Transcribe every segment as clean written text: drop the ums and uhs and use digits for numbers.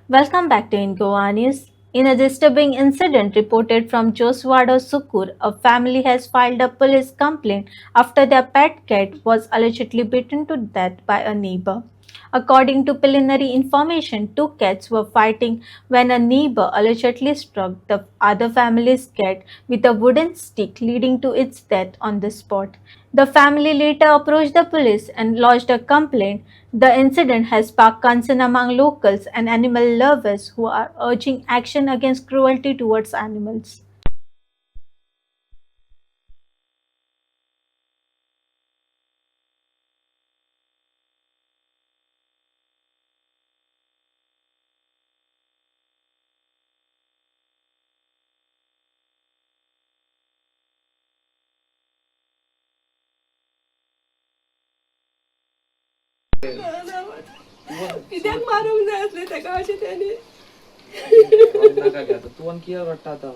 Welcome back to In Goa News. In a disturbing incident reported from Joswado Sukur, a family has filed a police complaint after their pet cat was allegedly beaten to death by a neighbor. According to preliminary information, two cats were fighting when a neighbor allegedly struck the other family's cat with a wooden stick, leading to its death on the spot. The family later approached the police and lodged a complaint. The incident has sparked concern among locals and animal lovers who are urging action against cruelty towards animals. कित्याक मारूंक जाय आसलें ताका अशें तेणी नाका घे आतां तूं आनी कित्याक रडटा आतां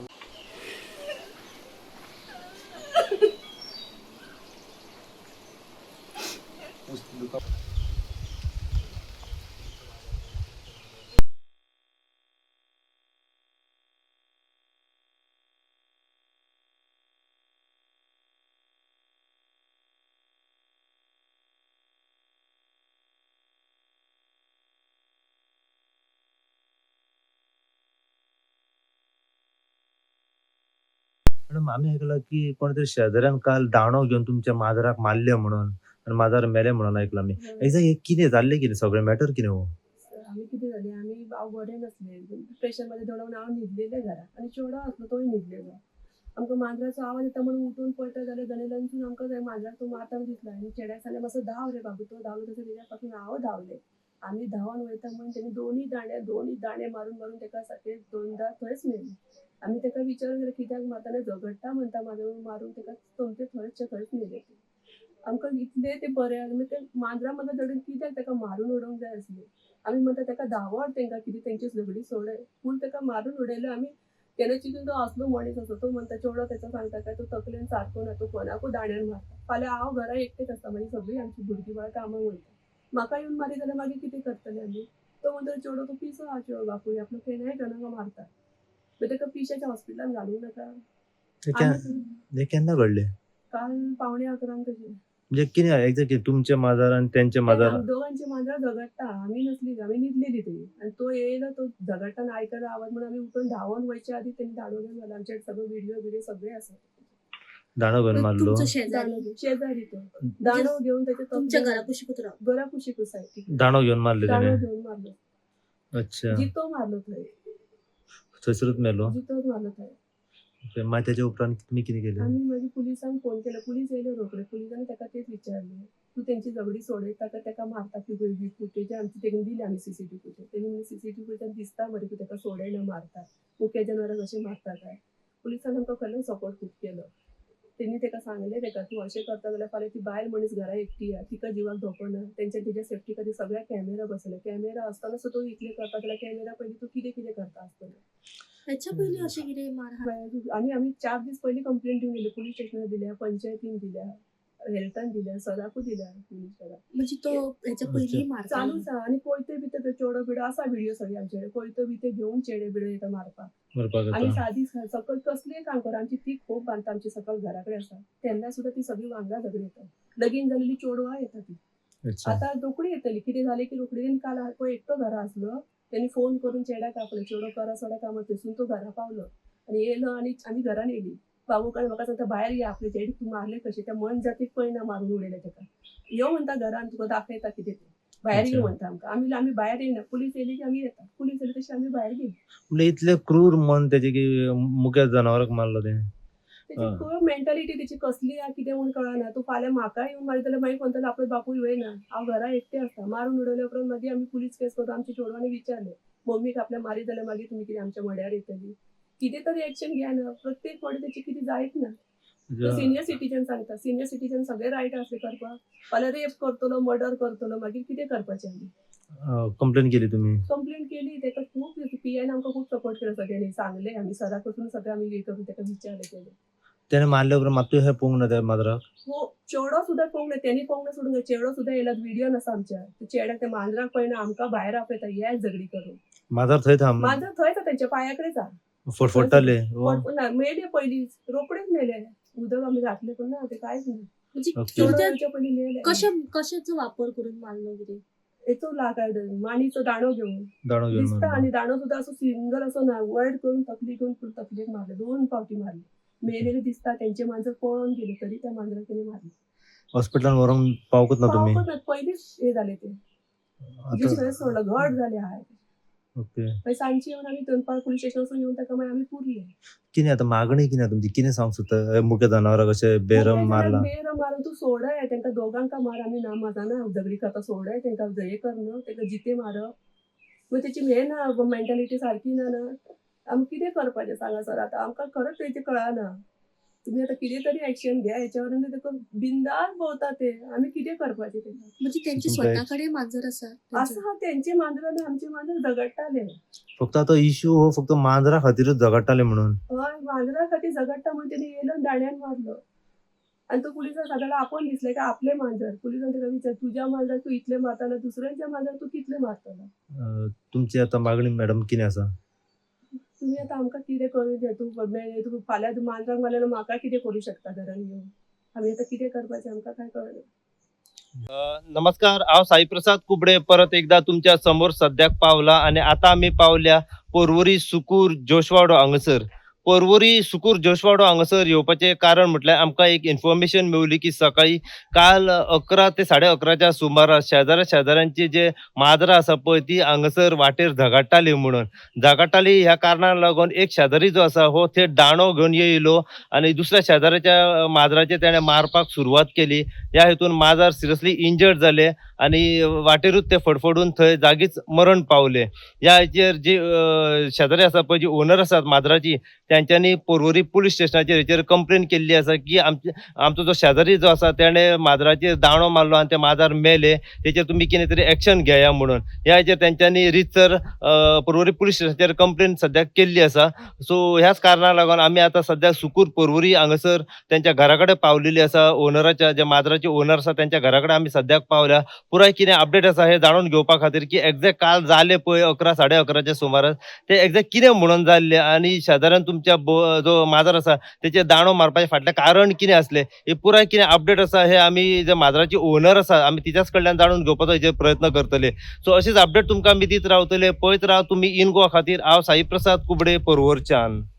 मॅडम आम्ही ऐकलं की कोणीतरी शेजाऱ्यान काल दाणो घेऊन तुमच्या माजराक मारले म्हणून आणि माजर मेले म्हणून ऐकलं आम्ही. हे कितें जाल्लें कितें सगळें मॅटर कितें हो? आमी कितें जालें आमी हांव बरें नासलें प्रेशरमध्ये दडवून हांव न्हिदलेलें घरात आनी चेडो आसलो तोय न्हिदलेलो आमकां मांजराचो आवाज येता म्हणून उठून पळयता जाल्यार जनेलांतसून आमकां थंय मांजराक तो मारतना दिसलो आनी चेड्याक सांगलें मातसो धांव रे बाबू तो धांवलो तसो तेज्या पासून हांव धांवलें आमी धांवन वयता म्हणून तेणी दोनी दांडे मारून मारून तेका सारकें दोनदा थंयच मेली आमी तेका विचारून गेले कित्याक मारता झगडटा म्हणटा म्हाजो मारून तेका सोमते थंयच मेले आमकां इतलें तें बरें आनी मागीर तें मांजरा मदां धडून कित्याक तेका मारून उडोवंक जाय आसलें आमी म्हणटा तेका धांवड तेंकां कितें तेंची झगडी सोडय पूण तेका मारून उडयलो आमी तेन्ना चिंतून तो असलो मनीस असो तो म्हणटा चेडो तेचो सांगता काय तो तकलेन सारको ना तो कोणाकूय दांड्यान मारता फाल्यां हांव घरा एकटेच आसता मागीर सगळीं आमची भुरगीं बाळां कामाक वयता म्हाका येवन मारी जाल्यार मागीर कितें करतले आमी तो म्हणटा चेडो तो पिसो हा चेडो बापूय आपलो केन्नाय कोणाक मारता मागीर तेका पिश्याच्या हॉस्पिटलान घालूंक नाका हे के- हे केन्ना घडलें? काल 11:15 कशी म्हणजे कितें एक्झॅक्टली तुमचे माजर आणि त्यांचे माजर? दोघांची मांजरा झगडटा आमी नसली आमी न्हिदलेली थंय आनी तो येयलो तो झगडटाना आयकला आवाज म्हणून आमी उठून धांवून वयच्या आधी तेणी दाडो घेवन गेलो आमचे सगळे व्हिडिओ सगळे आसा दाणो घेऊन मारलो? तुमचो शेजारी शेजारी तो दाणो घेऊन त्याच्या तुमच्या घरापाशी कुत्रा घरा कुशीकूच आहे दाणो घेऊन मारले दाणो त्याने? घेऊन मारलो अच्छा, जितो मारलो थंय थंयसरूच मेलो? जितोच मारलो थंय मागीर त्याच्या उपरांत तुम्ही कितें केलें? आमी मागीर पुलिसांक फोन केलो पुलीस येयले रोखडे पुलिसांनी ताका तेच विचारलें तूं तेंची झगडी सोडयता काय ताका मारता की पळय फुटेज आमची तेणी दिली आमी सीसीटीव्ही फुटेज तेणी म्हणजे सीसीटीव्ही फुटेजान दिसता बरें की ताका सोडयना मारता मुख्या जनावरांक अशें मारता काय पुलिसांनी आमकां खरें सपोर्ट खूब केलो तेणी ताका सांगलें ताका तूं अशें करता जाल्यार फाल्यां ती बायल मनीस घरा एकटी आहा तिका जिवाक धोको ना तेच्या सेफ्टी खातीर सगळ्या कॅमेरा बसयले कॅमेरा आसतना सुद्दां तूं इतलें करता जाल्यार कॅमेरा पयलीं तूं कितें कितें करता आसतलें ह्याच्या पहिले असे किती मारहाण आमी 4 दीस पयलीं कंप्लेंट दिवन गेले पुलीस स्टेशनार दिल्या पंचायतीन दिल्या हेल्थान दिल्या सदाकू दिल्या पुलिसाला म्हणजे तो ह्याच्या पहिले मारता चालूच आहा आनी कोयते बिते तो चेडो बिडो आसा व्हिडिओ सगळे आमचे कोयतो बिते घेवन चेडे बिडे येता मारपाक मारपाक आनी येता? सादी सकल कसलीय काम कर आमची ती खूब बांदता आमची सकल घराकडे आसा तेन्ना सुद्दां ती सगळी वांगडा झगडी येता लगीन जालेली चेडवां येता ती अच्छा, आता रोखडी येतली कितें जालें की रोखडी तेणी काल पळय एकटो घरा आसलो तेणी फोन करून चेड्याक आपलो चेडो करा सोडा कामां थंयसून तो घरा पावलो आनी येयलो आनी आमी घरान येयली बाबू कडेन म्हाका सांगता भायर या आपले चेडीक तूं मारले कशें त्या मन जातीक पळयना मारून उडयलें ताका यो म्हणटा घरान तुका दाखयता कितें तें भायर यो म्हणटा आमकां आमी भायर येयना पुलीस येयली की आमी येता पुलीस येयली तशी आमी भायर गेली म्हणजे इतले क्रूर मन त्याचे की मुख्या जनावरांक मारलो ते? तेची खूब मेंटॅलिटी तेची कसली आहा कितें म्हूण कळना तूं फाल्यां म्हाका येवन मारी जाल्यार मागीर म्हणटलो आपलो बापूय वयना हांव घरा एकटें आसता मारून उडयले उपरांत मागीर आमी पुलीस केस करता आमच्या चेडवांनी विचारलें मम्मीक आपल्या मारी जाल्यार मागीर तुमी कितें आमच्या मड्यार येतली कितें तरी एक्शन घेयना प्रत्येक फावटी तेची कितें जायत ना सिनियर सिटीजन सांगता सिनियर सिटीजन सगळे रायट आसले करपाक फाल्यां रेप करतलो मर्डर करतलो मागीर कितें करपाचें आमी कंप्लेन केली तुम्ही? कंप्लेंट केली ताका खूब पीआयन आमकां खूब सपोर्ट केलो सगळ्यांनी सांगलें आमी सरा कडसून सगळें आमी हे करून ताका विचारलें केलें त्याने मारल्यावर मातू हे पोंग त्या माजराक हो चेडो सुद्धा पोंगले त्यांनी पोंगणं सोडून चेडो सुद्धा येयला व्हिडिओ नसा आमच्या ते चेड्याक ते मांजराक पळयना आमकां भायर आपयता हे झगडी करून माजर थंय थांब मांजर थंयच त्यांच्या पायाकडेच फटफटताले मेले पयलींच रोखडेच मेले उदक आमी घातले पण ना ते कांयच ना म्हणजे ओके. चेडो त्या येवच्या पयलीं मेले कशाचा वापर करून मारलो कितें येतो लागाय मानीचो दाणो घेऊन दाणो घेऊन दिसता मारलो. आणि दाणो सुद्धा असं सिंगल असं ना वाईट करून तकली घेऊन फुल तकलेक मारले 2 फावटी मारले मेलेले दिसता त्यांचे मांजर पळून गेले तरी त्या मांजराक त्यांनी मारले हॉस्पिटलान व्हरोंक पावकत ना तुम्ही पावकत नात, पयलींच हे झाले ते आता दुसरें सोडलं घट झाले हाय ओके मागीर सांजची येवन आमी तनपाल पुलीस स्टेशन वचून येवन ताका मागीर आमी पुरले कितें आता मागणी कितें तुमची कितें सांगूंक सोदता मुख्य जनावरां कशें बेरम मारला बेर मारून तू सोडय तांकां दोगांका मार आमी ना माझाना झगडी करता सोडय तांकां हे कर न्हू तांकां जिते मारप मग त्याची हे ना मेंटॅलिटी सारकी ना आमी कितें करपाचें सांगा सर आतां आमकां खरंच तेचे कळना तुम्ही आता कितें तरी ऍक्शन घ्या याच्यावरून ते बिंदास भोवता ते आमी कितें करपाचें तेंकां म्हणजे त्यांचे तुमकां स्वतःकडे मांजर आसा त्यांचे? असं तेंचे मांजर आनी आमचे मांजर झगडटाले फक्त आता इश्यू हो फक्त मांजरा खातीरच झगडटाले म्हणून हय मांजरा खातीर झगडटा म्हणून तेणी येयलो आनी दाण्यान मारलो आणि तो पुलिसाक सादारण आपण दिसले का आपले मांजर पुलिसान ताका विचार तुज्या मांजराक तू इतले मारतालो दुसऱ्यांच्या मांजराक तू कितले मारतालो तुमची आता मागणी मॅडम कितें आसा तुम्ही आता आमकां कितें करूं दे तूं फाल्यां मांजराक मारलेलो म्हाका कितें करूं शकता घरान येवन आमी आतां कितें करपाचें आमकां काय कळना नमस्कार हांव साई प्रसाद कुबडे परत एकदा तुमच्या समोर सद्याक पावला आणि आता आम्ही पावल्या पर्वरी सुकूर जोशवाडो हांगसर पर्वरी सुकूर जोशवाडो हांगसर येवपाचें कारण म्हटल्यार आमकां एक इन्फॉर्मेशन मेवली की सकाळी काल 11 ते 11:30च्या सुमारार शेजाऱ्यांची जे माजरां आसा पळय ती हांगसर वाटेर झगडटाली म्हणून झगडटाली ह्या कारणाक लागून एक शेजारी जो आसा हो थंय दाणो घेवन येयलो आणि दुसऱ्या शेजाऱ्याच्या माजराचे तेणें मारपाक सुरवात केली ह्या हेतून माजर सिरियसली इंजर्ड जाले आणि वाटेरूच ते फडफडून थंय जागीच मरण पावले ह्या हेचेर जी शेजारी आसा पळय जी ओनर आसात माजराची त्यांच्यानी पर्वरी पुलीस स्टेशनाचेर हेचेर कंप्लेन केल्ली आसा की आमचो जो शेजारी जो आसा तेणें माजराचेर दाणो मारलो आनी ते माजर मेले तेचेर तुमी कितें तरी एक्शन घेया म्हणून ह्या हेचेर तेंच्यांनी रितसर पर्वरी पुलीस स्टेशनाचेर कंप्लेन सद्याक केल्ली आसा सो ह्याच कारणाक लागून आमी आतां सद्याक सुकूर पर्वरी हांगसर त्यांच्या घरा कडेन पावलेली आसा ओनराच्या जे माजराचे ओनर आसा त्यांच्या घरा कडेन आमी सद्याक पावल्या पुराय कितें अपडेट आसा हे जाणून घेवपा खातीर की एक्झॅक्ट काल जाले पळय 11 11:30च्या सुमारार ते एक्झॅक्ट कितें म्हणून जाल्ले आनी शेजाऱ्यान तुमच्या जो माजर आसा तेचे दाणो मारपाचे फाटलें कारण कितें आसलें हे पुराय कितें अपडेट आसा हे आमी जे माजराची ओनर आसा आमी तिच्याच कडल्यान जाणून घेवपाचो हेचेर प्रयत्न करतले सो अशीच अपडेट तुमकां आमी दीत रावतले पळयत राव तुमी इन गोवा खातीर हांव साई प्रसाद कुबडे पर्वरच्यान